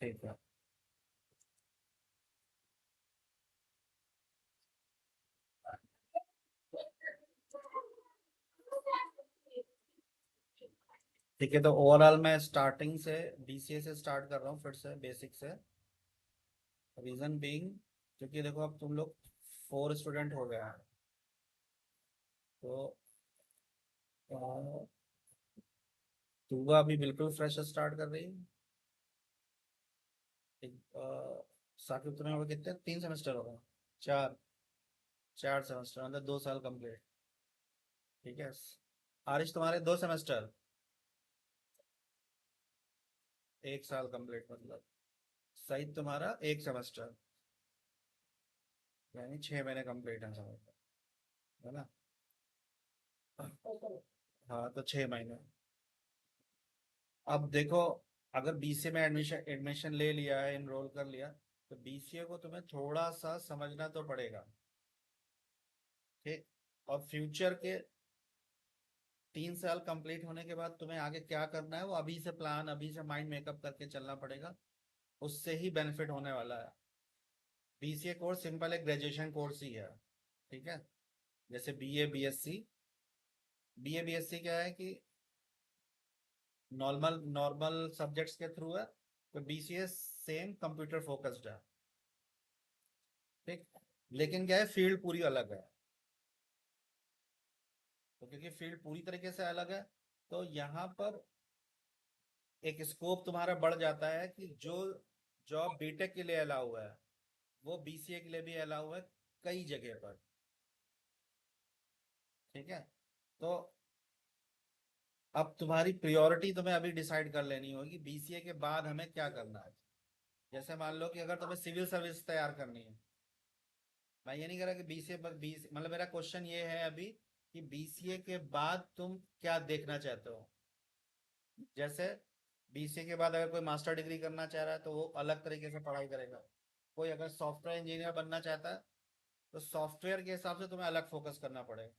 ठीक है। ठीक है, तो ओवरऑल मैं स्टार्टिंग से बीसीए से स्टार्ट कर रहा हूँ, फिर से बेसिक से। रीजन बीइंग, क्योंकि देखो अब तुम लोग 4 स्टूडेंट हो गया है, तो तू अभी बिल्कुल फ्रेश स्टार्ट कर रही है। ठीक, साकिब तुम्हें वो कितने 3 सेमेस्टर हो गए? चार। 4 सेमेस्टर मतलब 2 साल कंप्लीट। ठीक है। आरिश तुम्हारे 2 सेमेस्टर, 1 साल कंप्लीट मतलब। सही, तुम्हारा 1 सेमेस्टर, यानी 6 महीने कंप्लीट है समझ लो, है ना? हाँ, तो 6 महीने। अब देखो, अगर बीसीए में एडमिशन एडमिशन ले लिया है, इनरोल कर लिया, तो बीसीए को तुम्हें थोड़ा सा समझना तो पड़ेगा। ठीक। और फ्यूचर के 3 साल कंप्लीट होने के बाद तुम्हें आगे क्या करना है, वो अभी से प्लान, अभी से माइंड मेकअप करके चलना पड़ेगा। उससे ही बेनिफिट होने वाला है। बीसीए कोर्स सिंपल एक ग्रेजुएशन कोर्स ही है। ठीक है। जैसे बीए बीएससी, बीए बीएससी क्या है कि नॉर्मल नॉर्मल सब्जेक्ट्स के थ्रू है, तो बीसीए सेम कंप्यूटर फोकस्ड है। ठीक। लेकिन क्या है, फील्ड पूरी अलग है। तो क्योंकि फील्ड पूरी तरीके से अलग है, तो यहाँ पर एक स्कोप तुम्हारा बढ़ जाता है कि जो जॉब बीटेक के लिए अलाउ है, वो बीसीए के लिए भी अलाउ है कई जगह पर। ठीक है। तो अब तुम्हारी प्रायोरिटी तुम्हें अभी डिसाइड कर लेनी होगी, बीसीए के बाद हमें क्या करना है। जैसे मान लो कि अगर तुम्हें सिविल सर्विस तैयार करनी है, मैं ये नहीं कह रहा कि बीसीए पर बीस, मतलब मेरा क्वेश्चन ये है अभी कि बीसीए के बाद तुम क्या देखना चाहते हो। जैसे बीसीए के बाद अगर कोई मास्टर डिग्री करना चाह रहा है, तो वो अलग तरीके से पढ़ाई करेगा। कोई अगर सॉफ्टवेयर इंजीनियर बनना चाहता है, तो सॉफ्टवेयर के हिसाब से तुम्हें अलग फोकस करना पड़ेगा।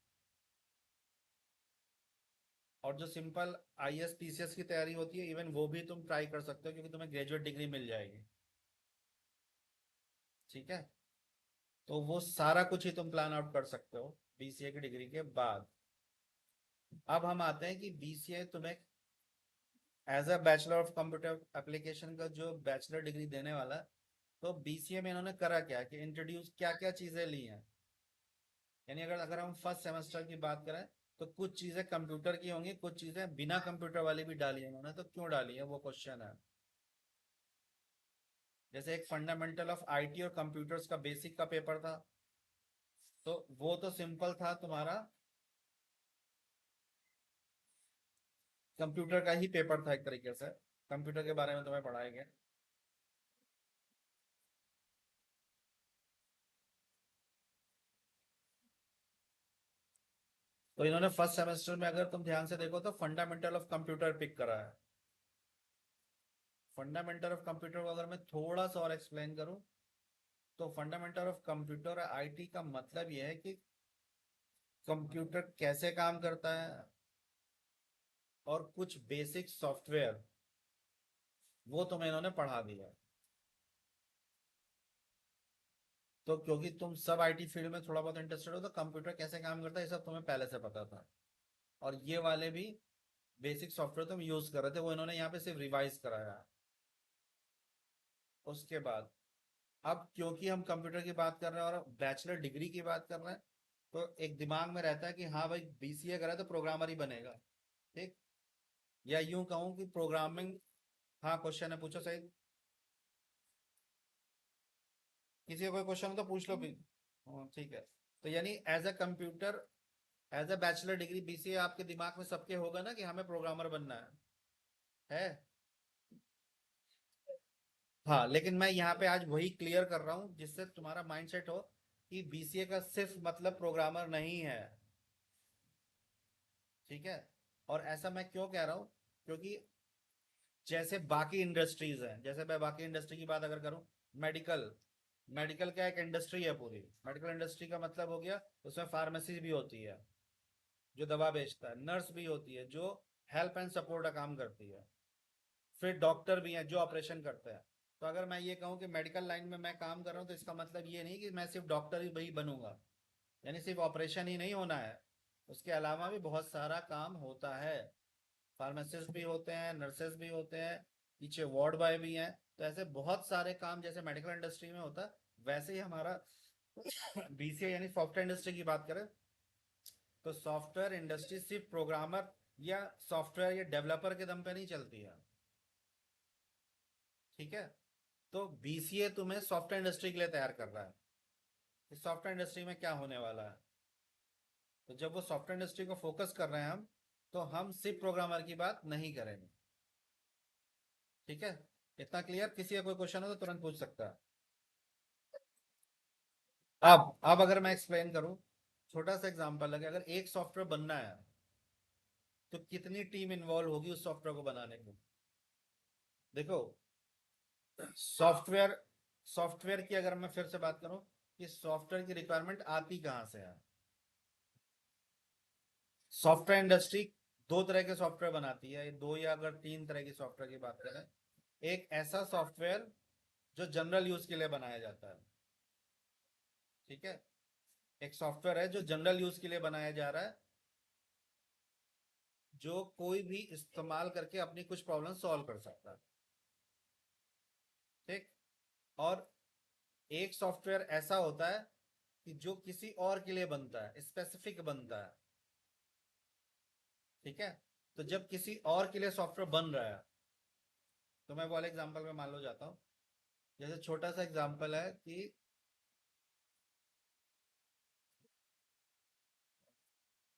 और जो सिंपल आईएएस पीसीएस की तैयारी होती है, इवन वो भी तुम ट्राई कर सकते हो, क्योंकि तुम्हें ग्रेजुएट डिग्री मिल जाएगी। ठीक है। तो वो सारा कुछ ही तुम प्लान आउट कर सकते हो बीसीए की डिग्री के बाद। अब हम आते हैं कि बीसीए तुम्हें as a bachelor of computer application का जो बैचलर डिग्री देने वाला है, तो बीसीए में इन्होंने करा क्या कि इंट्रोड्यूस क्या क्या चीजें ली हैं। यानी अगर अगर हम फर्स्ट सेमेस्टर की बात करें, तो कुछ चीजें कंप्यूटर की होंगी, कुछ चीजें बिना कंप्यूटर वाली भी डाली है उन्होंने। तो क्यों डाली है, वो क्वेश्चन है। जैसे एक फंडामेंटल ऑफ आईटी और कंप्यूटर्स का बेसिक का पेपर था, तो वो तो सिंपल था तुम्हारा, कंप्यूटर का ही पेपर था एक तरीके से। कंप्यूटर के बारे में तुम्हें पढ़ाया गया। तो इन्होंने फर्स्ट सेमेस्टर में, अगर तुम ध्यान से देखो, तो फंडामेंटल ऑफ कंप्यूटर पिक करा है। फंडामेंटल ऑफ कंप्यूटर को अगर मैं थोड़ा सा और एक्सप्लेन करूं, तो फंडामेंटल ऑफ कंप्यूटर आईटी का मतलब यह है कि कंप्यूटर कैसे काम करता है, और कुछ बेसिक सॉफ्टवेयर, वो तुम्हें इन्होंने पढ़ा दिया। तो क्योंकि तुम सब आईटी फील्ड में थोड़ा बहुत इंटरेस्टेड हो, तो कंप्यूटर कैसे काम करता है ये सब तुम्हें पहले से पता था। और ये वाले भी बेसिक सॉफ्टवेयर तुम यूज कर रहे थे, वो इन्होंने यहाँ पे सिर्फ रिवाइज कराया है। उसके बाद, अब क्योंकि हम कंप्यूटर की बात कर रहे हैं और बैचलर डिग्री की बात कर रहे हैं, तो एक दिमाग में रहता है कि हाँ भाई, बीसीए करा तो प्रोग्रामर ही बनेगा। ठीक। या यूं कहूँ कि प्रोग्रामिंग। हाँ, क्वेश्चन है, पूछो सही। किसी का कोई क्वेश्चन हो तो पूछ लो भी। हाँ, ठीक है। तो यानी as a computer, as a bachelor degree BCA आपके दिमाग में सबके होगा ना कि हमें प्रोग्रामर बनना है। हाँ, लेकिन मैं यहाँ पे आज वही क्लियर कर रहा हूँ जिससे तुम्हारा माइंडसेट हो कि बीसीए का सिर्फ मतलब प्रोग्रामर नहीं है। ठीक है। और ऐसा मैं क्यों कह रहा हूँ, क्योंकि जैसे बाकी इंडस्ट्रीज हैं, जैसे मैं बाकी इंडस्ट्री की बात अगर करूँ, मेडिकल, मेडिकल क्या एक इंडस्ट्री है पूरी। मेडिकल इंडस्ट्री का मतलब हो गया, उसमें फार्मेसी भी होती है जो दवा बेचता है, नर्स भी होती है जो हेल्प एंड सपोर्ट का काम करती है, फिर डॉक्टर भी हैं जो ऑपरेशन करते हैं। तो अगर मैं ये कहूँ कि मेडिकल लाइन में मैं काम कर रहा हूँ, तो इसका मतलब ये नहीं कि मैं सिर्फ डॉक्टर ही वही बनूंगा, यानी सिर्फ ऑपरेशन ही नहीं होना है, उसके अलावा भी बहुत सारा काम होता है। फार्मासिस्ट भी होते हैं, नर्सेस भी होते हैं, पीछे वार्ड बॉय भी हैं। तो ऐसे बहुत सारे काम जैसे मेडिकल इंडस्ट्री में होता है, वैसे ही हमारा बीसीए यानी सॉफ्टवेयर इंडस्ट्री की बात करें, तो सॉफ्टवेयर इंडस्ट्री सिर्फ प्रोग्रामर या सॉफ्टवेयर या डेवलपर के दम पे नहीं चलती है। ठीक है, तो बीसीए तुम्हें सॉफ्टवेयर इंडस्ट्री के लिए तैयार कर रहा है कि सॉफ्टवेयर इंडस्ट्री में क्या होने वाला है। तो जब वो सॉफ्टवेयर इंडस्ट्री को फोकस कर रहे हैं हम, तो हम सिर्फ प्रोग्रामर की बात नहीं करेंगे। ठीक है, इतना क्लियर? किसी का कोई क्वेश्चन हो तो तुरंत पूछ सकता है। अब अगर मैं एक्सप्लेन करूं, छोटा सा एग्जांपल है कि अगर एक सॉफ्टवेयर बनना है, तो कितनी टीम इन्वॉल्व होगी उस सॉफ्टवेयर को बनाने में। देखो, सॉफ्टवेयर सॉफ्टवेयर की अगर मैं फिर से बात करूं कि सॉफ्टवेयर की रिक्वायरमेंट आती कहां से है। सॉफ्टवेयर इंडस्ट्री दो तरह के सॉफ्टवेयर बनाती है, दो या अगर तीन तरह की सॉफ्टवेयर की बात करें। एक ऐसा सॉफ्टवेयर जो जनरल यूज के लिए बनाया जाता है। ठीक है, एक सॉफ्टवेयर है जो जनरल यूज के लिए बनाया जा रहा है, जो कोई भी इस्तेमाल करके अपनी कुछ प्रॉब्लम सॉल्व कर सकता है। ठीक, और एक सॉफ्टवेयर ऐसा होता है कि जो किसी और के लिए बनता है, स्पेसिफिक बनता है। ठीक है, तो जब किसी और के लिए सॉफ्टवेयर बन रहा है, तो मैं वाले एग्जांपल में मान लो जाता हूँ। जैसे छोटा सा एग्जांपल है कि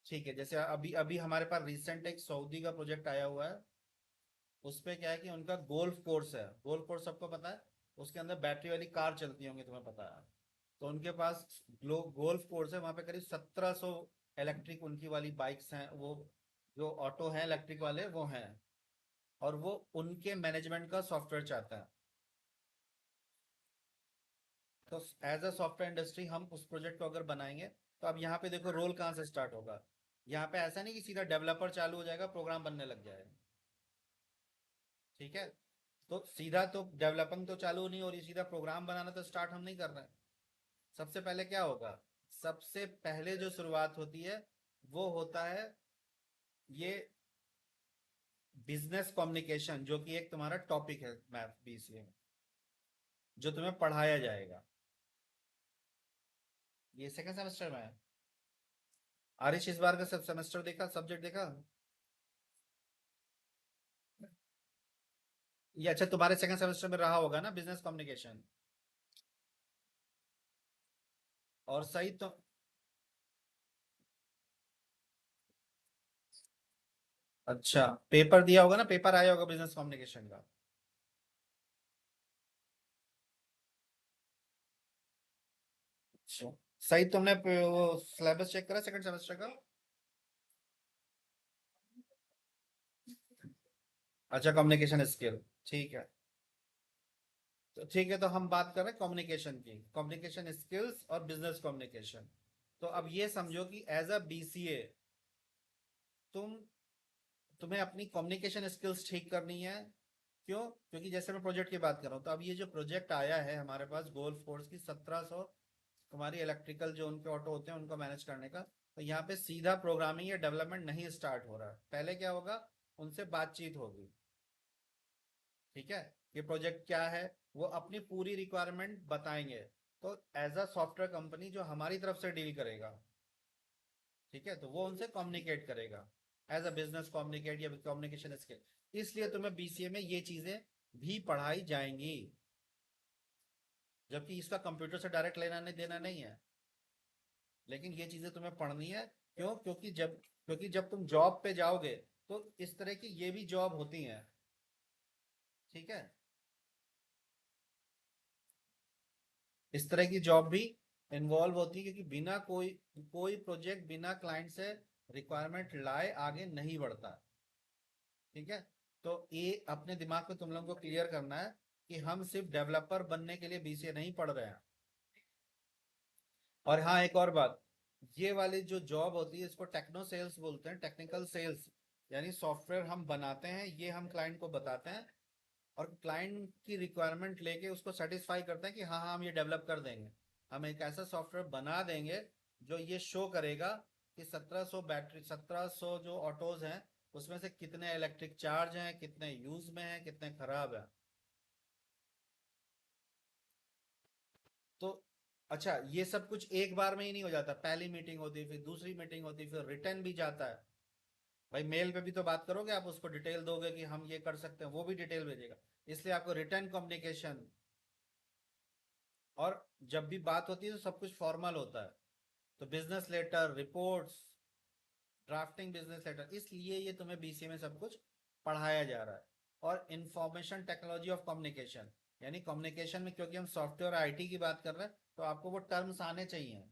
ठीक है, जैसे अभी अभी हमारे पास रिसेंट एक सऊदी का प्रोजेक्ट आया हुआ है। उस पे क्या है कि उनका गोल्फ कोर्स है, गोल्फ कोर्स सबको पता है, उसके अंदर बैटरी वाली कार चलती होंगी, तुम्हें पता है। तो उनके पास गोल्फ कोर्स है, वहां पे करीब 1700 इलेक्ट्रिक उनकी वाली बाइक्स हैं, वो जो ऑटो हैं इलेक्ट्रिक वाले वो हैं। और वो उनके मैनेजमेंट का सॉफ्टवेयर चाहता है। तो एज अ सॉफ्टवेयर इंडस्ट्री हम उस प्रोजेक्ट को अगर बनाएंगे, तो अब यहाँ पे देखो रोल कहाँ से स्टार्ट होगा। यहाँ पे ऐसा नहीं कि सीधा डेवलपर चालू हो जाएगा, प्रोग्राम बनने लग जाएगा। ठीक है, तो सीधा तो डेवलपिंग तो चालू नहीं हो रही, सीधा प्रोग्राम बनाना तो स्टार्ट हम नहीं कर रहे हैं। सबसे पहले क्या होगा, सबसे पहले जो शुरुआत होती है वो होता है ये बिजनेस कम्युनिकेशन, जो कि एक तुम्हारा टॉपिक है मैथ बीसीए में, जो तुम्हें पढ़ाया जाएगा। ये सेकंड सेमेस्टर में है। आरिश इस बार का सब सेमेस्टर देखा, सब्जेक्ट देखा? ये अच्छा, तुम्हारे सेकंड सेमेस्टर में रहा होगा ना बिजनेस कम्युनिकेशन। और सही तो, अच्छा पेपर दिया होगा ना, पेपर आया होगा बिजनेस कम्युनिकेशन का। अच्छा, सही तुमने वो सिलेबस चेक करा सेकंड सेमेस्टर का? अच्छा, कम्युनिकेशन स्किल, ठीक है। तो ठीक है, तो हम बात कर रहे हैं कम्युनिकेशन की, कम्युनिकेशन स्किल्स और बिजनेस कम्युनिकेशन। तो अब ये समझो कि एज अ बीसीए तुम तुम्हें अपनी कम्युनिकेशन स्किल्स ठीक करनी है। क्यों? क्योंकि जैसे मैं प्रोजेक्ट की बात कर रहा हूँ, तो अब ये जो प्रोजेक्ट आया है हमारे पास गोल्फ कोर्स की 1700 तुम्हारी इलेक्ट्रिकल जो उनके ऑटो होते हैं उनको मैनेज करने का, तो यहाँ पे सीधा प्रोग्रामिंग या डेवलपमेंट नहीं स्टार्ट हो रहा है। पहले क्या होगा, उनसे बातचीत होगी। ठीक है, ये प्रोजेक्ट क्या है, वो अपनी पूरी रिक्वायरमेंट बताएंगे। तो एज अ सॉफ्टवेयर कंपनी जो हमारी तरफ से डील करेगा, ठीक है, तो वो उनसे कम्युनिकेट करेगा, एज अ बिजनेस कम्युनिकेट या कम्युनिकेशन स्किल। इसलिए तुम्हें बीसीए में ये चीजें भी पढ़ाई जाएंगी, जबकि इसका कंप्यूटर से डायरेक्ट लेना नहीं देना नहीं है, लेकिन ये चीजें तुम्हें पढ़नी है। क्यों? क्योंकि जब तुम जॉब पे जाओगे, तो इस तरह की ये भी जॉब होती हैं। ठीक है, इस तरह की जॉब भी इन्वॉल्व होती है, क्योंकि बिना कोई कोई प्रोजेक्ट बिना क्लाइंट से रिक्वायरमेंट लाए आगे नहीं बढ़ता। ठीक है, तो ये अपने दिमाग में तुम लोगों को क्लियर करना है कि हम सिर्फ डेवलपर बनने के लिए बीसीए नहीं पढ़ रहे हैं। और हाँ, एक और बात, ये वाली जो जॉब होती है इसको टेक्नो सेल्स बोलते हैं, टेक्निकल सेल्स। यानी सॉफ्टवेयर हम बनाते हैं, ये हम क्लाइंट को बताते हैं, और क्लाइंट की रिक्वायरमेंट लेके उसको सेटिस्फाई करते हैं कि हाँ हाँ हम ये डेवलप कर देंगे, हम एक ऐसा सॉफ्टवेयर बना देंगे जो ये शो करेगा कि 1700 बैटरी, 1700 जो ऑटोज हैं उसमें से कितने इलेक्ट्रिक चार्ज हैं, कितने यूज में हैं, कितने खराब हैं। तो अच्छा, ये सब कुछ एक बार में ही नहीं हो जाता, पहली मीटिंग होती है, फिर दूसरी मीटिंग होती है, फिर रिटर्न भी जाता है। भाई मेल पे भी तो बात करोगे, आप उसको डिटेल दोगे कि हम ये कर सकते हैं, वो भी डिटेल भेजेगा। इसलिए आपको रिटर्न कम्युनिकेशन, और जब भी बात होती है तो सब कुछ फॉर्मल होता है। तो business letter, reports, drafting business letter, इसलिए ये तुम्हें बीसीए में सब कुछ पढ़ाया जा रहा है। और इंफॉर्मेशन टेक्नोलॉजी ऑफ कम्युनिकेशन, यानी कम्युनिकेशन में क्योंकि हम सॉफ्टवेयर आईटी की बात कर रहे हैं तो आपको वो टर्म्स आने चाहिए।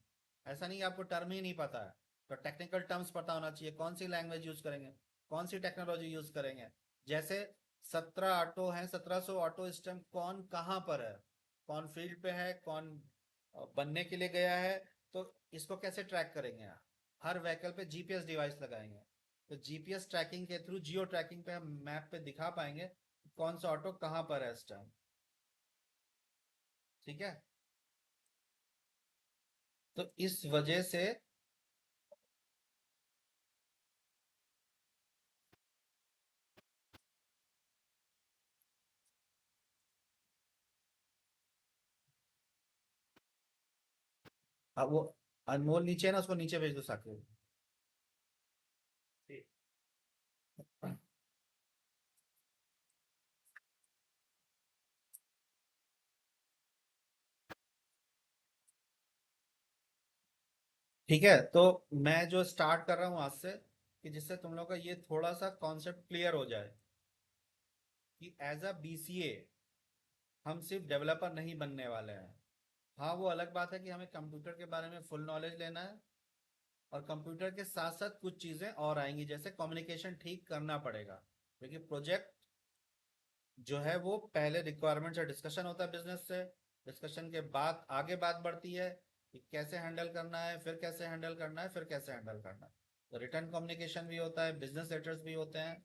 ऐसा नहीं आपको टर्म ही नहीं पता है, तो टेक्निकल टर्म्स पता होना चाहिए, कौन सी लैंग्वेज यूज करेंगे, कौन सी टेक्नोलॉजी यूज करेंगे। जैसे 17 ऑटो हैं, 1700 ऑटो इस टाइम कौन कहाँ पर है, कौन फील्ड पे है, कौन बनने के लिए गया है, तो इसको कैसे ट्रैक करेंगे आप। हर व्हीकल पे जीपीएस डिवाइस लगाएंगे, तो जीपीएस ट्रैकिंग के थ्रू, जियो ट्रैकिंग पे हम मैप पे दिखा पाएंगे कौन सा ऑटो कहाँ पर है इस टाइम। ठीक है, तो इस वजह से अब वो अनमोल नीचे है ना, उसको नीचे भेज दो साके। ठीक है, तो मैं जो स्टार्ट कर रहा हूँ आज से, कि जिससे तुम लोग का ये थोड़ा सा कॉन्सेप्ट क्लियर हो जाए कि एज अ बीसीए हम सिर्फ डेवलपर नहीं बनने वाले हैं। हाँ, वो अलग बात है कि हमें कंप्यूटर के बारे में फुल नॉलेज लेना है, और कंप्यूटर के साथ साथ कुछ चीजें और आएंगी, जैसे कम्युनिकेशन ठीक करना पड़ेगा, क्योंकि प्रोजेक्ट जो है वो पहले रिक्वायरमेंट से डिस्कशन होता है बिजनेस से, डिस्कशन के बाद आगे बात बढ़ती है कि कैसे हैंडल करना है, फिर कैसे हैंडल करना है, फिर कैसे हैंडल करना है। तो रिटर्न कम्युनिकेशन भी होता है, बिजनेस लेटर्स भी होते हैं,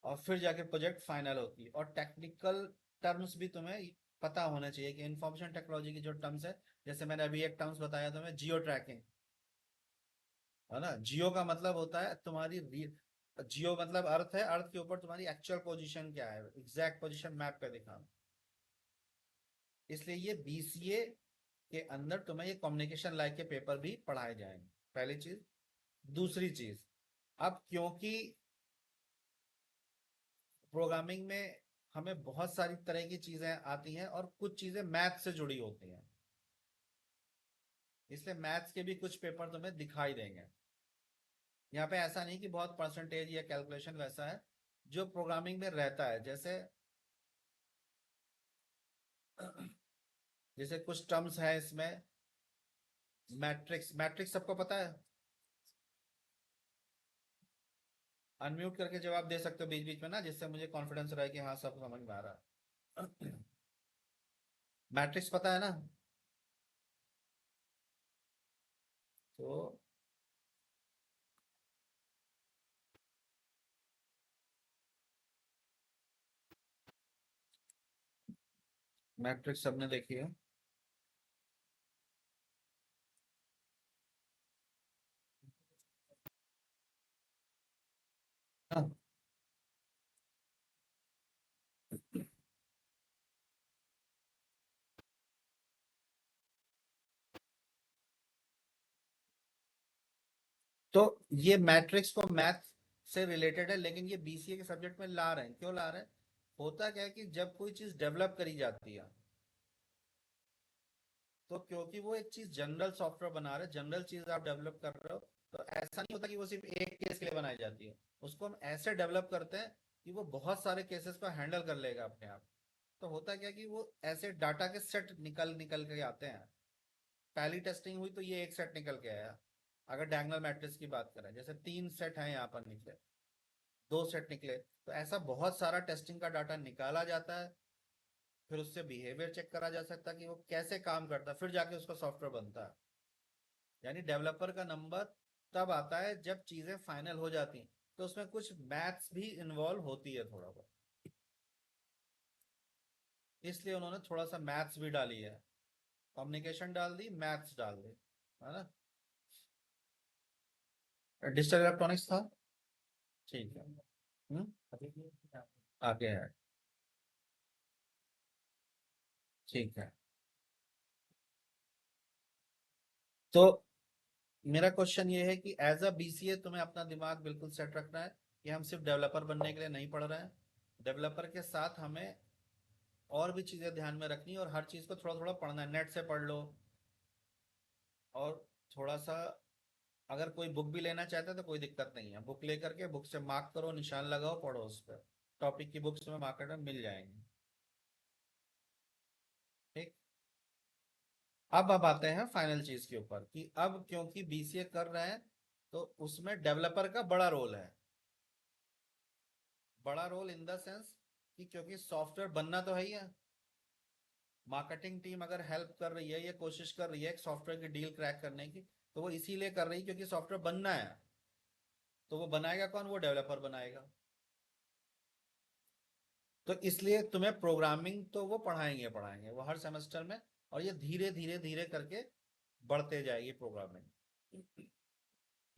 और फिर जाके प्रोजेक्ट फाइनल होती है। और टेक्निकल टर्म्स भी तुम्हें पता होना चाहिए कि इंफॉर्मेशन टेक्नोलॉजी की जो टर्म्स है, जैसे मैंने अभी एक टर्म्स बताया तुम्हें, जियो ट्रैकिंग, है ना। जियो का मतलब होता है तुम्हारी जियो मतलब अर्थ है, अर्थ के ऊपर तुम्हारी एक्चुअल पोजीशन क्या है, एग्जैक्ट पोजीशन मैप पे दिखाना। इसलिए ये बीसीए के अंदर तुम्हें ये कम्युनिकेशन लाइक के पेपर भी पढ़ाए जाएंगे, पहली चीज। दूसरी चीज, अब क्योंकि प्रोग्रामिंग में हमें बहुत सारी तरह की चीजें आती हैं और कुछ चीजें मैथ से जुड़ी होती हैं, इसलिए मैथ्स के भी कुछ पेपर तुम्हें दिखाई देंगे। यहाँ पे ऐसा नहीं कि बहुत परसेंटेज या कैलकुलेशन वैसा है, जो प्रोग्रामिंग में रहता है। जैसे जैसे कुछ टर्म्स है इसमें, मैट्रिक्स, मैट्रिक्स सबको पता है। अनम्यूट करके जवाब दे सकते हो बीच बीच में ना, जिससे मुझे कॉन्फिडेंस रहे कि हाँ सब समझ में आ रहा है। मैट्रिक्स पता है ना। तो मैट्रिक्स सबने देखी है। हाँ, तो ये मैट्रिक्स को मैथ से रिलेटेड है, लेकिन ये बीसीए के सब्जेक्ट में ला रहे हैं, क्यों ला रहे हैं। होता क्या है कि जब कोई चीज डेवलप करी जाती है, तो क्योंकि वो एक चीज जनरल सॉफ्टवेयर बना रहे, जनरल चीज आप डेवलप कर रहे हो, तो ऐसा नहीं होता कि वो सिर्फ एक केस के लिए बनाई जाती है। उसको हम ऐसे डेवलप करते हैं कि वो बहुत सारे केसेस को हैंडल कर लेगा अपने आप। तो होता क्या कि वो ऐसे डाटा के सेट निकल निकल के आते हैं। पहली टेस्टिंग हुई तो ये एक सेट निकल के आया। अगर डायगोनल मैट्रिक्स की बात करें, जैसे 3 सेट हैं यहाँ पर निकले, 2 सेट निकले, तो ऐसा बहुत सारा टेस्टिंग का डाटा निकाला जाता है। फिर उससे बिहेवियर चेक करा जा सकता है कि वो कैसे काम करता है, फिर जाके उसका सॉफ्टवेयर बनता है। यानी डेवलपर का नंबर तब आता है जब चीजें फाइनल हो जाती हैं, तो उसमें कुछ मैथ्स भी इन्वॉल्व होती है थोड़ा बहुत। इसलिए उन्होंने थोड़ा सा मैथ्स भी डाली है, कम्युनिकेशन डाल दी, मैथ्स डाल दी, है ना। डिजिटल इलेक्ट्रॉनिक्स था। ठीक है। आगे है। ठीक है। तो मेरा क्वेश्चन ये है कि एज अ बीसीए तुम्हें अपना दिमाग बिल्कुल सेट रखना है कि हम सिर्फ डेवलपर बनने के लिए नहीं पढ़ रहे हैं। डेवलपर के साथ हमें और भी चीज़ें ध्यान में रखनी है, और हर चीज़ को थोड़ा थोड़ा पढ़ना है, नेट से पढ़ लो। और थोड़ा सा, अगर कोई बुक भी लेना चाहता है तो कोई दिक्कत नहीं है, बुक लेकर के बुक से मार्क करो, निशान लगाओ, पढ़ो उस पर। टॉपिक की बुक्स में मार्केट में मिल जाएंगी। ठीक। अब आते हैं फाइनल चीज के ऊपर कि अब क्योंकि बीसीए कर रहे हैं तो उसमें डेवलपर का बड़ा रोल है। बड़ा रोल इन द सेंस कि क्योंकि सॉफ्टवेयर बनना तो है ही है। मार्केटिंग टीम अगर हेल्प कर रही है, ये कोशिश कर रही है एक सॉफ्टवेयर की डील क्रैक करने की, तो वो इसीलिए कर रही है क्योंकि सॉफ्टवेयर बनना है। तो वो बनाएगा कौन? वो डेवलपर बनाएगा। तो इसलिए तुम्हें प्रोग्रामिंग तो वो पढ़ाएंगे पढ़ाएंगे वो हर सेमेस्टर में। और ये धीरे धीरे धीरे करके बढ़ते जाएगी प्रोग्रामिंग।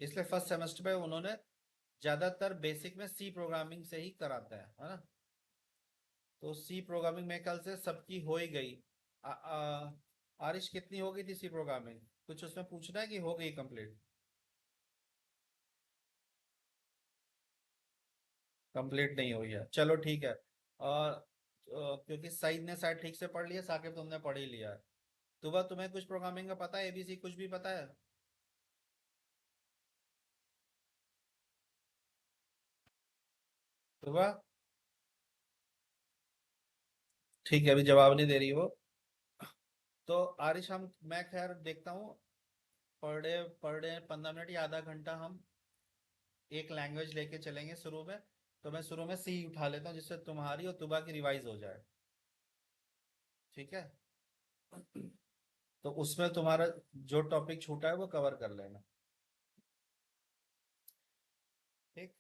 इसलिए फर्स्ट सेमेस्टर में उन्होंने ज्यादातर बेसिक में सी प्रोग्रामिंग से ही कराता है ना। तो सी प्रोग्रामिंग मेरे ख्याल से सबकी हो ही गई। आरिश कितनी हो गई थी सी प्रोग्रामिंग? कुछ उसमें पूछना है कि हो गई कंप्लीट? कंप्लीट नहीं हुई है, चलो ठीक है। और क्योंकि सईद ने शायद ठीक से पढ़ लिया, साकिब तुमने पढ़ ही लिया है। तो वह तुम्हें कुछ प्रोग्रामिंग का पता है, एबीसी कुछ भी पता है? तो वह ठीक है, अभी जवाब नहीं दे रही वो। तो आरिश, हम मैं खैर देखता हूँ, पर डे 15 मिनट या आधा घंटा हम एक लैंग्वेज लेके चलेंगे शुरू में। तो मैं शुरू में सी उठा लेता हूँ जिससे तुम्हारी और तुबा की रिवाइज हो जाए। ठीक है। तो उसमें तुम्हारा जो टॉपिक छूटा है वो कवर कर लेना। ठीक।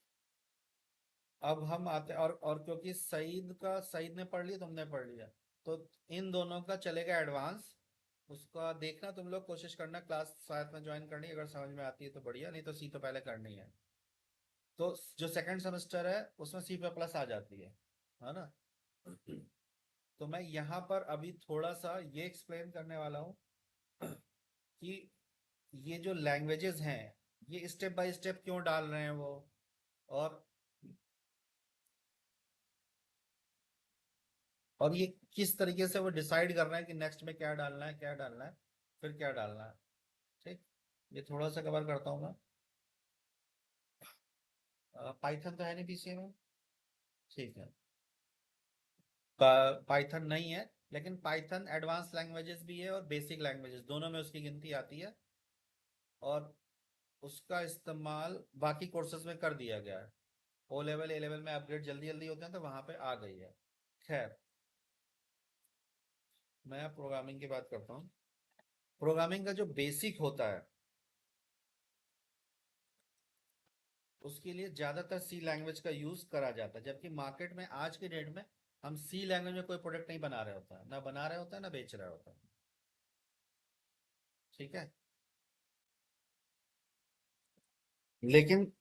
अब हम आते, और क्योंकि सईद ने पढ़ लिया, तुमने पढ़ लिया, तो इन दोनों का चलेगा एडवांस। उसका देखना, तुम लोग कोशिश करना क्लास साथ में ज्वाइन करनी, अगर समझ में आती है तो बढ़िया, नहीं तो सी तो पहले करनी है। तो जो सेकंड सेमेस्टर है उसमें सी पे प्लस आ जाती है ना। तो मैं यहाँ पर अभी थोड़ा सा ये एक्सप्लेन करने वाला हूँ कि ये जो लैंग्वेजेस हैं ये स्टेप बाय स्टेप क्यों डाल रहे हैं वो। और और ये किस तरीके से वो डिसाइड कर रहे हैं कि नेक्स्ट में क्या डालना है, क्या डालना है, फिर क्या डालना है। ठीक। ये थोड़ा सा कवर करता हूँ मैं। पाइथन तो है नहीं पीसीए में। ठीक है। पाइथन नहीं है, लेकिन पाइथन एडवांस लैंग्वेजेस भी है और बेसिक लैंग्वेजेस दोनों में उसकी गिनती आती है। और उसका इस्तेमाल बाकी कोर्सेज में कर दिया गया है। ओ लेवल ए लेवल में अपग्रेड जल्दी जल्दी होते हैं तो वहां पे आ गई है। खैर, मैं प्रोग्रामिंग की बात करता हूँ। प्रोग्रामिंग का जो बेसिक होता है उसके लिए ज्यादातर सी लैंग्वेज का यूज करा जाता है, जबकि मार्केट में आज के डेट में हम सी लैंग्वेज में कोई प्रोडक्ट नहीं बना रहे होता है, ना बना रहे होता है ना बेच रहे होता है। ठीक है। लेकिन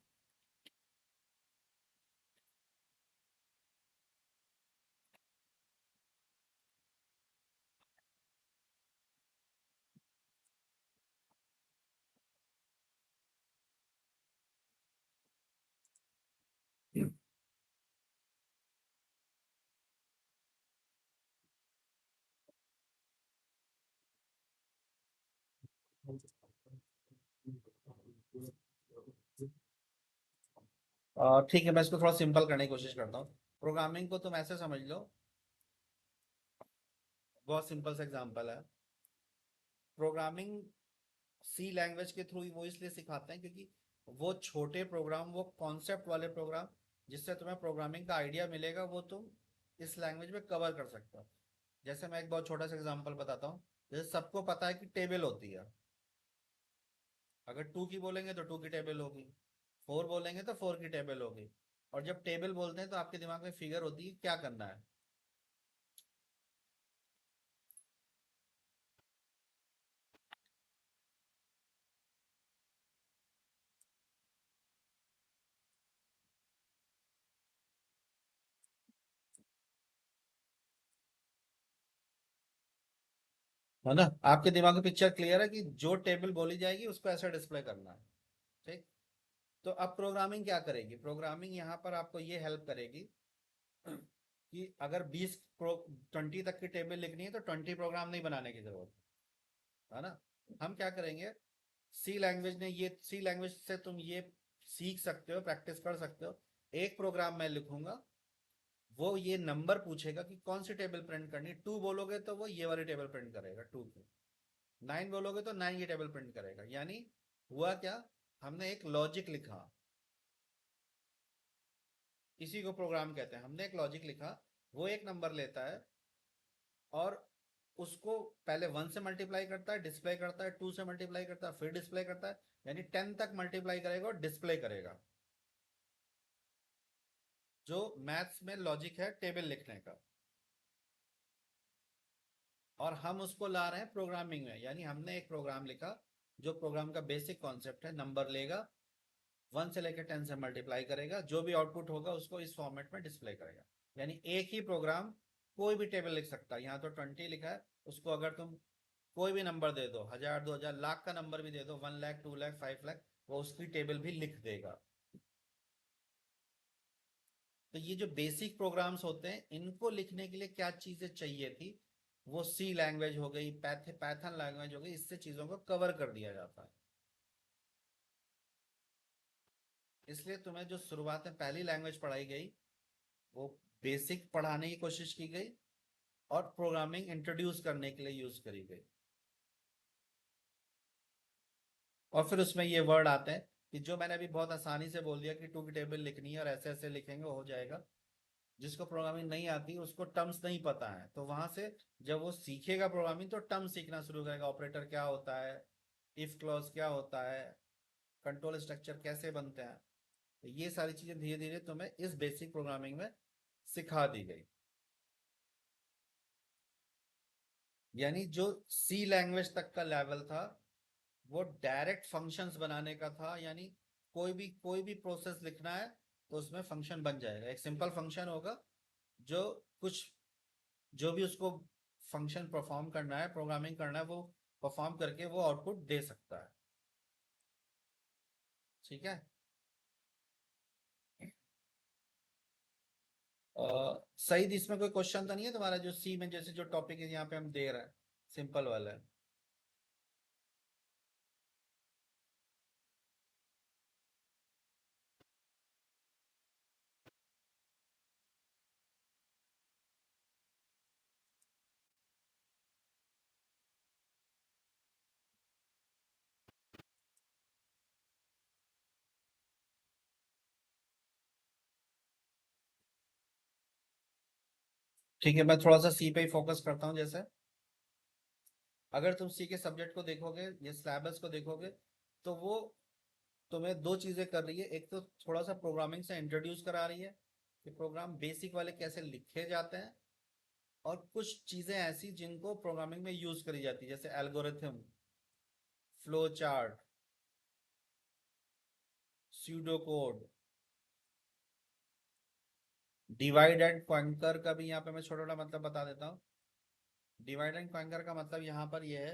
ठीक है, मैं इसको थोड़ा सिंपल करने की कोशिश करता हूँ। प्रोग्रामिंग को तुम ऐसे समझ लो, बहुत सिंपल सा एग्जांपल है। प्रोग्रामिंग सी लैंग्वेज के थ्रू वो इसलिए सिखाते हैं क्योंकि वो छोटे प्रोग्राम, वो कॉन्सेप्ट वाले प्रोग्राम जिससे तुम्हें प्रोग्रामिंग का आइडिया मिलेगा, वो तुम इस लैंग्वेज में कवर कर सकते हो। जैसे मैं एक बहुत छोटा सा एग्जांपल बताता हूँ। जैसे सबको पता है कि टेबल होती है। अगर टू की बोलेंगे तो टू की टेबल होगी, फोर बोलेंगे तो फोर की टेबल होगी। और जब टेबल बोलते हैं तो आपके दिमाग में फिगर होती है क्या करना है। है ना? आपके दिमाग में पिक्चर क्लियर है कि जो टेबल बोली जाएगी उसको ऐसा डिस्प्ले करना है। ठीक। तो अब प्रोग्रामिंग क्या करेगी? प्रोग्रामिंग यहाँ पर आपको ये हेल्प करेगी कि अगर 20 तक की टेबल लिखनी है तो 20 प्रोग्राम नहीं बनाने की जरूरत है ना? हम क्या करेंगे, सी लैंग्वेज से तुम ये सीख सकते हो, प्रैक्टिस कर सकते हो। एक प्रोग्राम मैं लिखूंगा, वो ये नंबर पूछेगा कि कौन सी टेबल प्रिंट करनी है। 2 बोलोगे तो वो ये वाली टेबल प्रिंट करेगा 2 की। 9 बोलोगे तो 9 की टेबल प्रिंट करेगा। यानी हुआ क्या, हमने एक लॉजिक लिखा, इसी को प्रोग्राम कहते हैं। हमने एक लॉजिक लिखा, वो एक नंबर लेता है और उसको पहले 1 से मल्टीप्लाई करता है, डिस्प्ले करता है, 2 से मल्टीप्लाई करता है, फिर डिस्प्ले करता है। यानी 10 तक मल्टीप्लाई करेगा और डिस्प्ले करेगा। जो मैथ्स में लॉजिक है टेबल लिखने का, और हम उसको ला रहे हैं प्रोग्रामिंग में। यानी हमने एक प्रोग्राम लिखा, जो प्रोग्राम का बेसिक कॉन्सेप्ट है, नंबर लेगा, 1 से लेकर 10 से मल्टीप्लाई करेगा, जो भी आउटपुट होगा उसको इस फॉर्मेट में डिस्प्ले करेगा। यानी एक ही प्रोग्राम कोई भी टेबल लिख सकता है। यहाँ तो 20 लिखा है, उसको अगर तुम कोई भी नंबर दे दो, 1000, 2000, लाख का नंबर भी दे दो, 1 लाख, 2 लाख, 5 लाख, वो उसकी टेबल भी लिख देगा। तो ये जो बेसिक प्रोग्राम्स होते हैं, इनको लिखने के लिए क्या चीजें चाहिए थी, वो सी लैंग्वेज हो गई, पैथन लैंग्वेज हो गई, इससे चीजों को कवर कर दिया जाता है। इसलिए तुम्हें जो शुरुआत में पहली लैंग्वेज पढ़ाई गई, वो बेसिक पढ़ाने की कोशिश की गई और प्रोग्रामिंग इंट्रोड्यूस करने के लिए यूज करी गई। और फिर उसमें ये वर्ड आते हैं कि जो मैंने अभी बहुत आसानी से बोल दिया कि 2 की टेबल लिखनी है और ऐसे ऐसे लिखेंगे हो जाएगा। जिसको प्रोग्रामिंग नहीं आती, उसको टर्म्स नहीं पता है, तो वहां से जब वो सीखेगा प्रोग्रामिंग तो टर्म्स सीखना शुरू करेगा। ऑपरेटर क्या होता है, इफ क्लॉज क्या होता है, कंट्रोल स्ट्रक्चर कैसे बनते हैं, तो ये सारी चीजें धीरे धीरे तुम्हें इस बेसिक प्रोग्रामिंग में सिखा दी गई। यानी जो सी लैंग्वेज तक का लेवल था, वो डायरेक्ट फंक्शंस बनाने का था। यानी कोई भी प्रोसेस लिखना है तो उसमें फंक्शन बन जाएगा। एक सिंपल फंक्शन होगा, जो कुछ जो भी उसको फंक्शन परफॉर्म करना है, प्रोग्रामिंग करना है, वो परफॉर्म करके वो आउटपुट दे सकता है। ठीक है। सही, इसमें कोई क्वेश्चन तो नहीं है तुम्हारा, जो सी में जैसे जो टॉपिक है यहाँ पे हम दे रहे हैं, सिंपल वाला है? ठीक है, मैं थोड़ा सा सी पे ही फोकस करता हूँ। जैसे अगर तुम सी के सब्जेक्ट को देखोगे, ये सिलेबस को देखोगे, तो वो तुम्हें दो चीजें कर रही है। एक तो थोड़ा सा प्रोग्रामिंग से इंट्रोड्यूस करा रही है कि प्रोग्राम बेसिक वाले कैसे लिखे जाते हैं, और कुछ चीजें ऐसी जिनको प्रोग्रामिंग में यूज करी जाती है, जैसे algorithm, flow chart, pseudo code, divide and conquer का भी यहाँ पे मैं छोटा छोटा मतलब बता देता हूँ। डिवाइड एंड क्वांकर का मतलब यहाँ पर यह है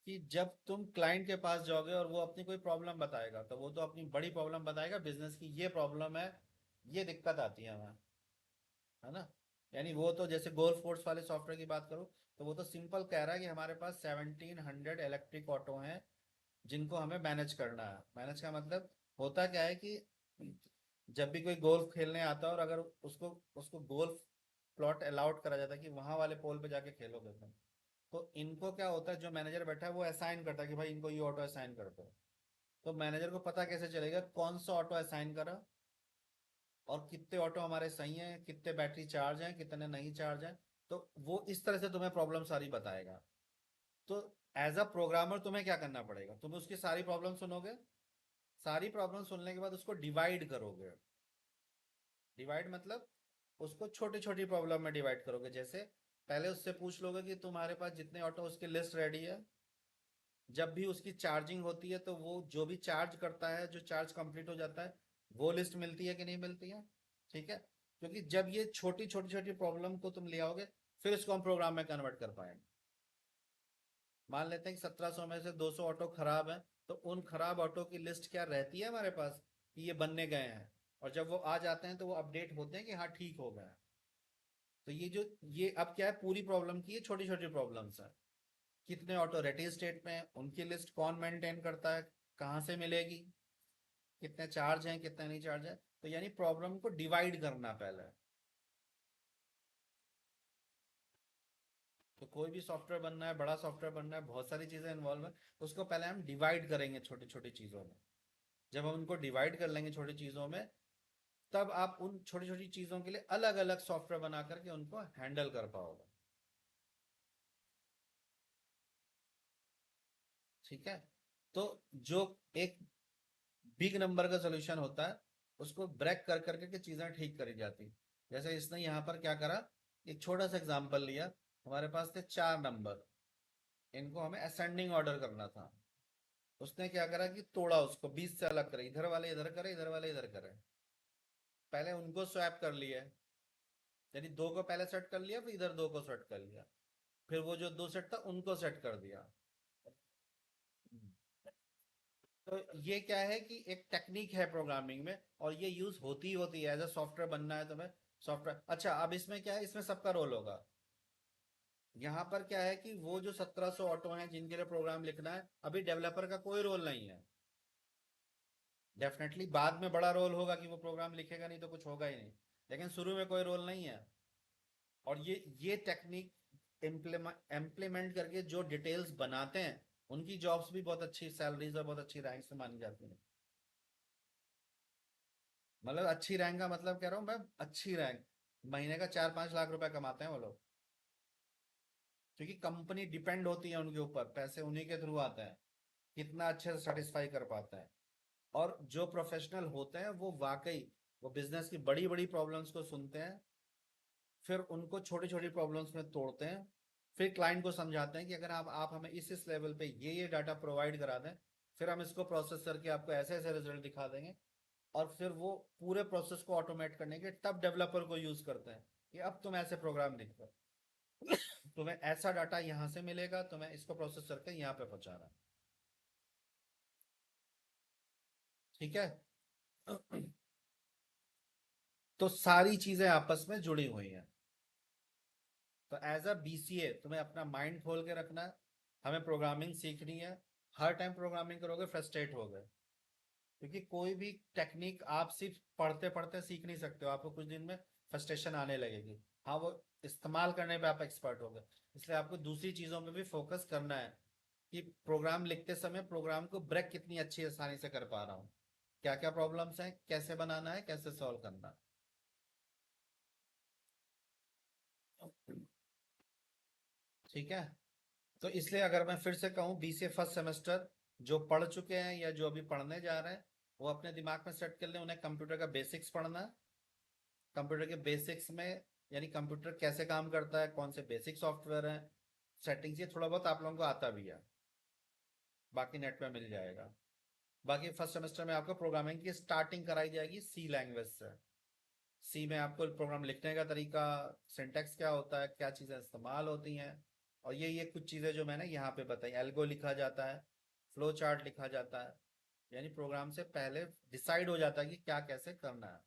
कि जब तुम क्लाइंट के पास जाओगे और वो अपनी कोई प्रॉब्लम बताएगा, तो वो तो अपनी बड़ी प्रॉब्लम बताएगा बिजनेस की, ये प्रॉब्लम है, ये दिक्कत आती है हमें, है ना? यानी वो तो जैसे गोल्फ कोर्स वाले सॉफ्टवेयर की बात करूँ, तो वो तो सिंपल कह रहा है कि हमारे पास 1700 इलेक्ट्रिक ऑटो हैं, जिनको हमें मैनेज करना है। मैनेज का मतलब होता क्या है कि जब भी कोई गोल्फ खेलने आता है और अगर उसको उसको गोल्फ प्लॉट अलाउड करा जाता है कि वहां वाले पोल पे जाके खेलोगे तुम, तो इनको क्या होता है, जो मैनेजर बैठा है वो असाइन करता है कि भाई इनको ये ऑटो असाइन कर दो। तो मैनेजर को पता कैसे चलेगा कौन सा ऑटो असाइन करा, और कितने ऑटो हमारे सही हैं, कितने बैटरी चार्ज हैं, कितने नहीं चार्ज हैं। तो वो इस तरह से तुम्हें प्रॉब्लम सारी बताएगा। तो एज अ प्रोग्रामर तुम्हें क्या करना पड़ेगा, तुम उसकी सारी प्रॉब्लम सुनोगे, सारी प्रॉब्लम सुनने के बाद उसको डिवाइड करोगे। डिवाइड मतलब उसको छोटी छोटी प्रॉब्लम में डिवाइड करोगे। जैसे पहले उससे पूछ लोगे कि तुम्हारे पास जितने ऑटो, उसकी लिस्ट रेडी है। जब भी उसकी चार्जिंग होती है तो वो जो भी चार्ज करता है, जो चार्ज कंप्लीट हो जाता है, वो लिस्ट मिलती है कि नहीं मिलती है? ठीक है। क्योंकि जब ये छोटी छोटी छोटी प्रॉब्लम को तुम ले आओगे, फिर इसको हम प्रोग्राम में कन्वर्ट कर पाएंगे। मान लेते हैं कि 1700 में से 200 ऑटो खराब है, तो उन खराब ऑटो की लिस्ट क्या रहती है हमारे पास कि ये बनने गए हैं, और जब वो आ जाते हैं तो वो अपडेट होते हैं कि हाँ ठीक हो गया। तो ये अब क्या है, पूरी प्रॉब्लम की ये छोटी छोटी प्रॉब्लम्स है। कितने ऑटो रेडी स्टेट में हैं, उनकी लिस्ट कौन मेंटेन करता है, कहाँ से मिलेगी, कितने चार्ज हैं कितने नहीं चार्ज है। तो यानी प्रॉब्लम को डिवाइड करना पहले। तो कोई भी सॉफ्टवेयर बनना है, बड़ा सॉफ्टवेयर बनना है, बहुत सारी चीजें इन्वॉल्व है, उसको पहले हम डिवाइड करेंगे छोटी छोटी चीजों में। जब हम उनको डिवाइड कर लेंगे छोटी चीजों में, तब आप उन छोटी छोटी चीजों के लिए अलग अलग सॉफ्टवेयर बना करके उनको हैंडल कर पाओगे। ठीक है। तो जो एक बिग नंबर का सोल्यूशन होता है, उसको ब्रेक कर करके के चीजें ठीक करी जाती। जैसे इसने यहाँ पर क्या करा, एक छोटा सा एग्जांपल लिया। हमारे पास थे 4 नंबर, इनको हमें असेंडिंग ऑर्डर करना था। उसने क्या करा कि तोड़ा उसको, 20 से अलग करे, इधर वाले इधर करे, इधर वाले इधर करे। पहले उनको स्वैप कर लिया, यानी दो को पहले सेट कर लिया, फिर इधर दो को सेट कर लिया, फिर वो जो दो सेट था उनको सेट कर दिया। तो ये क्या है कि एक टेक्निक है प्रोग्रामिंग में, और ये यूज होती ही होती है। एज अ सॉफ्टवेयर बनना है तुम्हें, सॉफ्टवेयर अच्छा, अब इसमें क्या है, इसमें सबका रोल होगा। यहाँ पर क्या है कि वो जो 1700 ऑटो हैं जिनके लिए प्रोग्राम लिखना है, अभी डेवलपर का कोई रोल नहीं है। डेफिनेटली बाद में बड़ा रोल होगा कि वो प्रोग्राम लिखेगा, नहीं तो कुछ होगा ही नहीं, लेकिन शुरू में कोई रोल नहीं है। और ये टेक्निक इम्प्लीमेंट करके जो डिटेल्स बनाते हैं, उनकी जॉब्स भी बहुत अच्छी सैलरीज और बहुत अच्छी रैंक से मानी जाती है। मतलब अच्छी रैंक का मतलब कह रहा हूँ मैं, अच्छी रैंक, महीने का 4-5 लाख रुपए कमाते हैं वो लोग। क्योंकि कंपनी डिपेंड होती है उनके ऊपर, पैसे उन्हीं के थ्रू आते हैं, कितना अच्छे से सेटिस्फाई कर पाते हैं। और जो प्रोफेशनल होते हैं वो वाकई, वो बिजनेस की बड़ी बड़ी प्रॉब्लम्स को सुनते हैं, फिर उनको छोटी छोटी प्रॉब्लम्स में तोड़ते हैं, फिर क्लाइंट को समझाते हैं कि अगर आप हमें इस लेवल पे ये डाटा प्रोवाइड करा दें, फिर हम इसको प्रोसेस करके आपको ऐसे ऐसे रिजल्ट दिखा देंगे। और फिर वो पूरे प्रोसेस को ऑटोमेट करने के तब डेवलपर को यूज करते हैं कि अब तुम ऐसे प्रोग्राम लिखो, तुम्हें ऐसा डाटा यहाँ से मिलेगा, तुम्हें इसको प्रोसेस करके यहाँ पे पहुंचाना। ठीक है। तो सारी चीजें आपस में जुड़ी हुई हैं। तो एज अ बीसीए तुम्हें अपना माइंड खोल के रखना है, हमें प्रोग्रामिंग सीखनी है। हर टाइम प्रोग्रामिंग करोगे फ्रस्ट्रेट हो गए, क्योंकि कोई भी टेक्निक आप सिर्फ पढ़ते पढ़ते सीख नहीं सकते हो, आपको कुछ दिन में फ्रस्ट्रेशन आने लगेगी। हाँ, वो इस्तेमाल करने पे आप एक्सपर्ट हो गए। इसलिए आपको दूसरी चीजों पे भी फोकस करना है कि प्रोग्राम लिखते समय प्रोग्राम को ब्रेक कितनी अच्छी आसानी से कर पा रहा हूँ, क्या क्या प्रॉब्लम्स हैं, कैसे बनाना है, कैसे सॉल्व करना है। ठीक है। तो इसलिए अगर मैं फिर से कहूँ, बीसीए फर्स्ट सेमेस्टर जो पढ़ चुके हैं या जो अभी पढ़ने जा रहे हैं, वो अपने दिमाग में सेट कर लें, उन्हें कंप्यूटर का बेसिक्स पढ़ना है। कंप्यूटर के बेसिक्स में, यानी कंप्यूटर कैसे काम करता है, कौन से बेसिक सॉफ्टवेयर हैं, सेटिंग्स, ये थोड़ा बहुत आप लोगों को आता भी है, बाकी नेट पे मिल जाएगा। बाकी फर्स्ट सेमेस्टर में आपको प्रोग्रामिंग की स्टार्टिंग कराई जाएगी सी लैंग्वेज से। सी में आपको प्रोग्राम लिखने का तरीका, सिंटैक्स क्या होता है, क्या चीज़ें इस्तेमाल होती हैं, और ये कुछ चीज़ें जो मैंने यहाँ पे बताई, एल्गो लिखा जाता है, फ्लो चार्ट लिखा जाता है, यानी प्रोग्राम से पहले डिसाइड हो जाता है कि क्या कैसे करना है।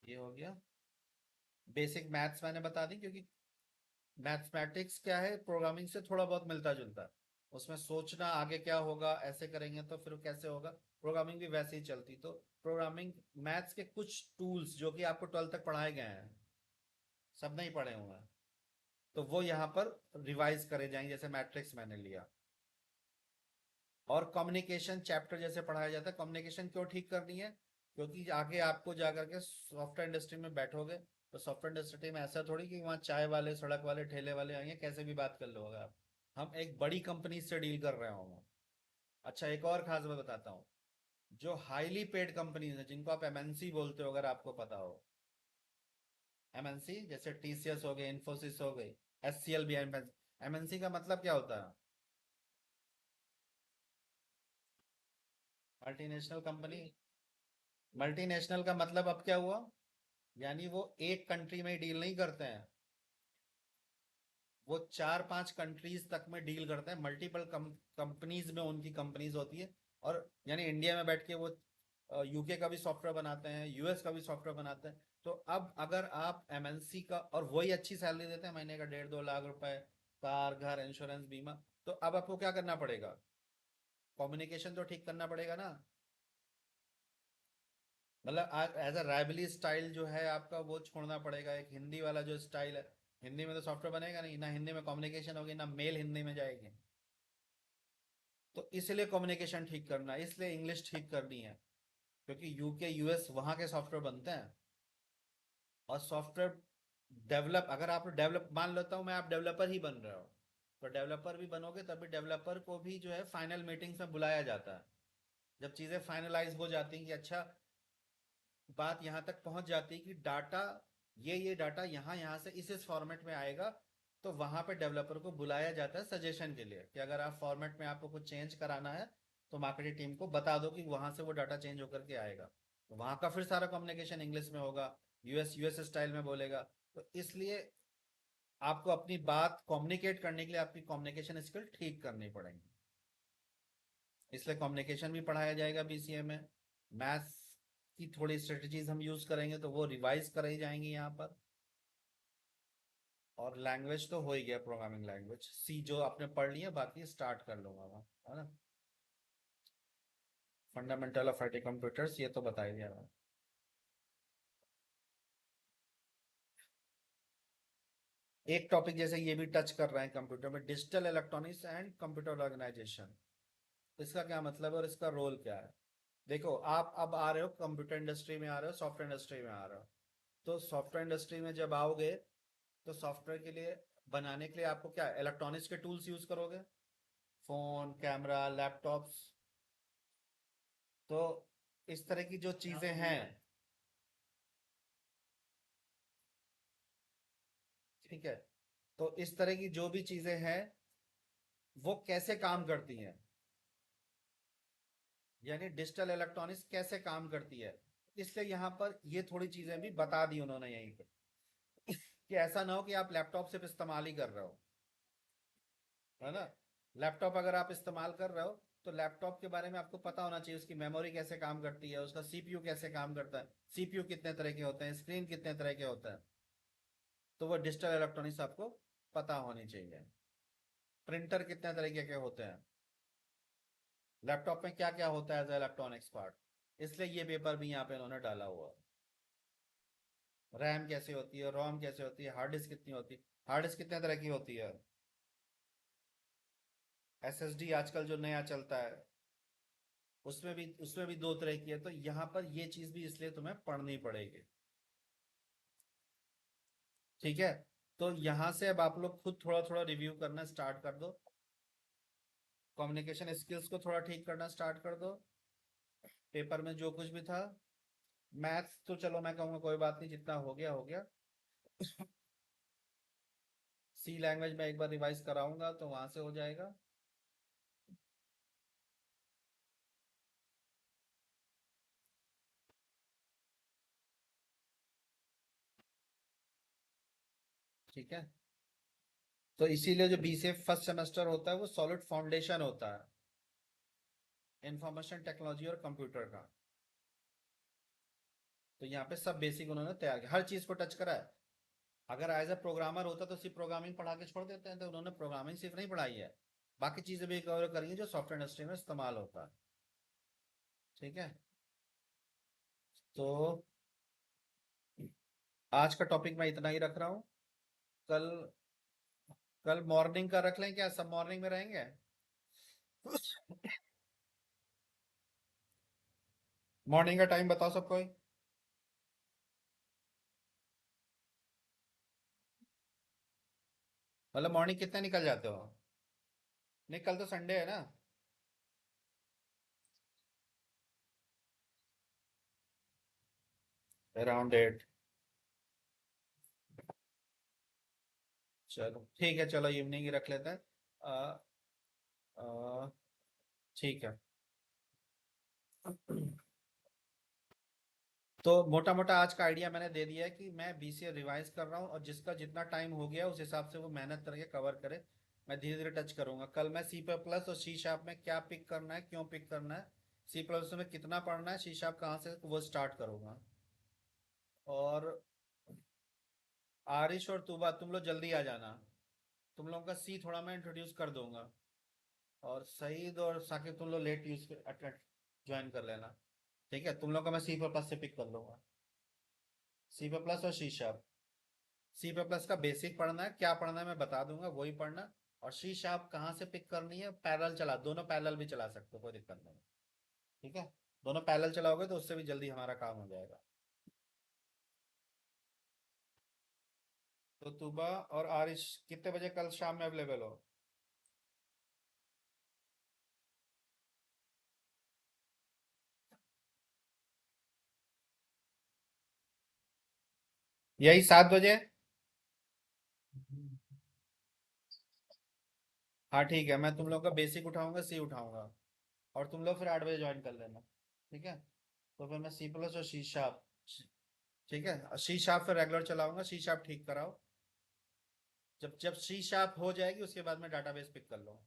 ये हो गया। बेसिक मैथ्स मैंने बता दी, क्योंकि मैथमेटिक्स क्या है, प्रोग्रामिंग से थोड़ा बहुत मिलता जुलता है। उसमें सोचना आगे क्या होगा, ऐसे करेंगे तो फिर कैसे होगा, प्रोग्रामिंग भी वैसे ही चलती। तो प्रोग्रामिंग मैथ्स के कुछ टूल्स जो कि आपको 12 तक पढ़ाए गए हैं, सब नहीं पढ़े हुए हैं, तो वो यहाँ पर रिवाइज करे जाएंगे, जैसे मैट्रिक्स मैंने लिया। और कम्युनिकेशन चैप्टर जैसे पढ़ाया जाता है, कम्युनिकेशन क्यों ठीक करनी है, क्योंकि आगे आपको जाकर के सॉफ्टवेयर इंडस्ट्री में बैठोगे, तो सॉफ्टवेयर इंडस्ट्री में ऐसा थोड़ी कि वहाँ चाय वाले, सड़क वाले, ठेले वाले आएंगे, कैसे भी बात कर लोगे आप। हम एक बड़ी कंपनी से डील कर रहे होंगे। अच्छा, एक और खास बात बताता हूँ, जो हाईली पेड कंपनीज है, जिनको आप एमएनसी बोलते हो, अगर आपको पता हो, एमएनसी जैसे टीसीएस हो गए, इन्फोसिस हो गई, एचसीएल भी एमएनसी का मतलब क्या होता है, मल्टीनेशनल कंपनी। मल्टीनेशनल का मतलब अब क्या हुआ, यानी वो एक कंट्री में डील नहीं करते हैं, वो 4-5 कंट्रीज तक में डील करते हैं, मल्टीपल कंपनीज में उनकी कंपनीज होती है। और यानी इंडिया में बैठ के वो यूके का भी सॉफ्टवेयर बनाते हैं, यूएस का भी सॉफ्टवेयर बनाते हैं। तो अब अगर आप एमएनसी का, और वही अच्छी सैलरी देते हैं, महीने का 1.5-2 लाख रुपए, कार घर इंश्योरेंस बीमा। तो अब आपको क्या करना पड़ेगा, कम्युनिकेशन तो ठीक करना पड़ेगा ना। मतलब एज अ राइवली स्टाइल जो है आपका वो छोड़ना पड़ेगा, एक हिंदी वाला जो स्टाइल है। हिंदी में तो सॉफ्टवेयर बनेगा नहीं ना, हिंदी में कम्युनिकेशन होगी ना, मेल हिंदी में जाएगी। तो इसलिए कम्युनिकेशन ठीक करना है, इसलिए इंग्लिश ठीक करनी है। क्योंकि यूके यूएस वहाँ के सॉफ्टवेयर बनते हैं। और सॉफ्टवेयर डेवलप, अगर आप डेवलप, मान लेता हूँ मैं आप डेवलपर ही बन रहे हो, तो डेवलपर भी बनोगे तभी डेवलपर को भी जो है फाइनल मीटिंग्स में बुलाया जाता है। जब चीज़ें फाइनलाइज हो जाती हैं कि अच्छा, बात यहाँ तक पहुँच जाती है कि डाटा, ये डाटा यहाँ यहाँ से इस फॉर्मेट में आएगा, तो वहाँ पे डेवलपर को बुलाया जाता है सजेशन के लिए कि अगर आप फॉर्मेट में आपको कुछ चेंज कराना है तो मार्केटिंग टीम को बता दो कि वहाँ से वो डाटा चेंज होकर के आएगा। तो वहाँ का फिर सारा कम्युनिकेशन इंग्लिश में होगा, यूएस यूएस स्टाइल में बोलेगा। तो इसलिए आपको अपनी बात कम्युनिकेट करने के लिए आपकी कम्युनिकेशन स्किल ठीक करनी पड़ेगी। इसलिए कम्युनिकेशन भी पढ़ाया जाएगा बीसीए में। मैथ्स की थोड़ी स्ट्रेटजीज हम यूज करेंगे तो वो रिवाइज कराई जाएंगी यहाँ पर। और लैंग्वेज तो हो ही गया, प्रोग्रामिंग लैंग्वेज सी जो आपने पढ़ लिया, बाकी स्टार्ट कर लूंगा मैं, है ना। फंडामेंटल ऑफ आईटी कंप्यूटर्स ये तो बता ही दिया मैं। एक टॉपिक जैसे ये भी टच कर रहे हैं कंप्यूटर में, digital electronics and computer organization. इसका क्या मतलब है और इसका रोल क्या है। देखो आप अब आ रहे हो कंप्यूटर इंडस्ट्री में, आ रहे हो सॉफ्टवेयर इंडस्ट्री में आ रहे हो। तो सॉफ्टवेयर इंडस्ट्री में जब आओगे तो सॉफ्टवेयर के लिए, बनाने के लिए आपको क्या इलेक्ट्रॉनिक्स के टूल्स यूज करोगे, फोन कैमरा लैपटॉप्स। तो इस तरह की जो चीजें हैं, ठीक है, तो इस तरह की जो भी चीजें हैं वो कैसे काम करती हैं, यानी डिजिटल इलेक्ट्रॉनिक्स कैसे काम करती है। इसलिए यहाँ पर ये थोड़ी चीजें भी बता दी उन्होंने यहीं पे कि ऐसा ना हो कि आप लैपटॉप सिर्फ इस्तेमाल ही कर रहे हो, है ना। लैपटॉप अगर आप इस्तेमाल कर रहे हो तो लैपटॉप के बारे में आपको पता होना चाहिए, उसकी मेमोरी कैसे काम करती है, उसका सीपीयू कैसे काम करता है, सीपीयू कितने तरह के होते हैं, स्क्रीन कितने तरह के होता है। तो वो डिजिटल इलेक्ट्रॉनिक्स आपको पता होनी चाहिए। प्रिंटर कितने तरीके के होते हैं, लैपटॉप में क्या क्या होता है एज इलेक्ट्रॉनिक्स पार्ट। इसलिए ये पेपर भी यहाँ पे इन्होंने डाला हुआ है। रैम कैसे होती है, रोम कैसे होती है, हार्ड डिस्क कितनी होती है, हार्ड डिस्क कितने तरह की होती है, एसएसडी आजकल जो नया चलता है उसमें भी दो तरह की है। तो यहाँ पर ये चीज भी इसलिए तुम्हें पढ़नी पड़ेगी, ठीक है। तो यहाँ से अब आप लोग खुद थोड़ा थोड़ा रिव्यू करना स्टार्ट कर दो, कम्युनिकेशन स्किल्स को थोड़ा ठीक करना स्टार्ट कर दो। पेपर में जो कुछ भी था, मैथ्स तो चलो मैं कहूँगा कोई बात नहीं, जितना हो गया हो गया। सी लैंग्वेज में एक बार रिवाइज कराऊंगा तो वहां से हो जाएगा। ठीक है। तो इसीलिए जो बीसीए फर्स्ट सेमेस्टर होता है वो सॉलिड फाउंडेशन होता है इंफॉर्मेशन टेक्नोलॉजी और कंप्यूटर का। तो यहाँ पे सब बेसिक उन्होंने तैयार किया, हर चीज को टच करा है। अगर एज ए प्रोग्रामर होता तो सिर्फ प्रोग्रामिंग पढ़ा के छोड़ देते हैं, तो उन्होंने प्रोग्रामिंग सिर्फ नहीं पढ़ाई है, बाकी चीजें भी कवर करी है जो सॉफ्टवेयर इंडस्ट्री में इस्तेमाल होता है। ठीक है। तो आज का टॉपिक मैं इतना ही रख रहा हूँ। कल, कल मॉर्निंग का रख लें क्या, सब मॉर्निंग में रहेंगे। मॉर्निंग का टाइम बताओ सब कोई। मतलब मॉर्निंग कितने निकल जाते हो। नहीं कल तो संडे है ना। अराउंड 8। चलो ठीक है, चलो इवनिंग ही रख लेते हैं। अ, अ, ठीक है। तो मोटा मोटा आज का आइडिया मैंने दे दिया है कि मैं बीसीए रिवाइज कर रहा हूँ, और जिसका जितना टाइम हो गया उस हिसाब से वो मेहनत करके कवर करे। मैं धीरे धीरे टच करूंगा। कल मैं सी प्लस और सी शार्प में क्या पिक करना है, क्यों पिक करना है, सी प्लस में कितना पढ़ना है, सी शार्प कहाँ से, वो स्टार्ट करूंगा। और आरिश और तुबा, तुम लोग जल्दी आ जाना। तुम लोगों का सी थोड़ा मैं इंट्रोड्यूस कर दूंगा। और सईद और साकिब तुम लोग लेट यूज ज्वाइन कर लेना। ठीक है, तुम लोग का मैं सी प्लस से पिक कर लूंगा। सी प्लस और सी शार्प। सी प्लस का बेसिक पढ़ना है, क्या पढ़ना है मैं बता दूंगा, वही पढ़ना। और सी शार्प कहाँ से पिक करनी है, पैरेलल चला, दोनों पैरेलल भी चला सकते हो, कोई दिक्कत नहीं। ठीक है, दोनों पैरेलल चलाओगे तो उससे भी जल्दी हमारा काम हो जाएगा। तो तुबा और आरिश कितने बजे कल शाम में अवेलेबल हो? यही 7 बजे। हाँ ठीक है, मैं तुम लोग का बेसिक उठाऊंगा, सी उठाऊंगा। और तुम लोग फिर 8 बजे ज्वाइन कर लेना। ठीक है, तो फिर मैं सी प्लस और सी शार्प। ठीक है, सी शार्प फिर रेगुलर चलाऊंगा, सी शार्प ठीक कराओ। जब जब सी शार्प हो जाएगी उसके बाद मैं डाटाबेस पिक कर लूँगा।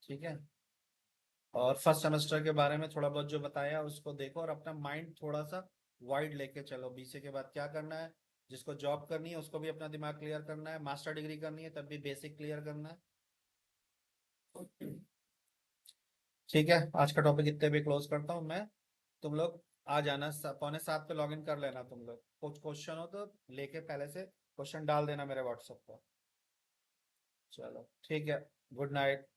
ठीक है। और फर्स्ट सेमेस्टर के बारे में थोड़ा बहुत जो बताया उसको देखो, और अपना माइंड थोड़ा सा वाइड लेके चलो। बीसीए के बाद क्या करना है, जिसको जॉब करनी है उसको भी अपना दिमाग क्लियर करना है, मास्टर डिग्री करनी है तब भी बेसिक क्लियर करना है। ठीक है, आज का टॉपिक इतने भी क्लोज करता हूँ मैं। तुम लोग आ जाना, 6:45 पे लॉग इन कर लेना। तुम लोग कुछ क्वेश्चन हो तो लेके पहले से क्वेश्चन डाल देना मेरे व्हाट्सएप पर। चलो ठीक है, गुड नाइट।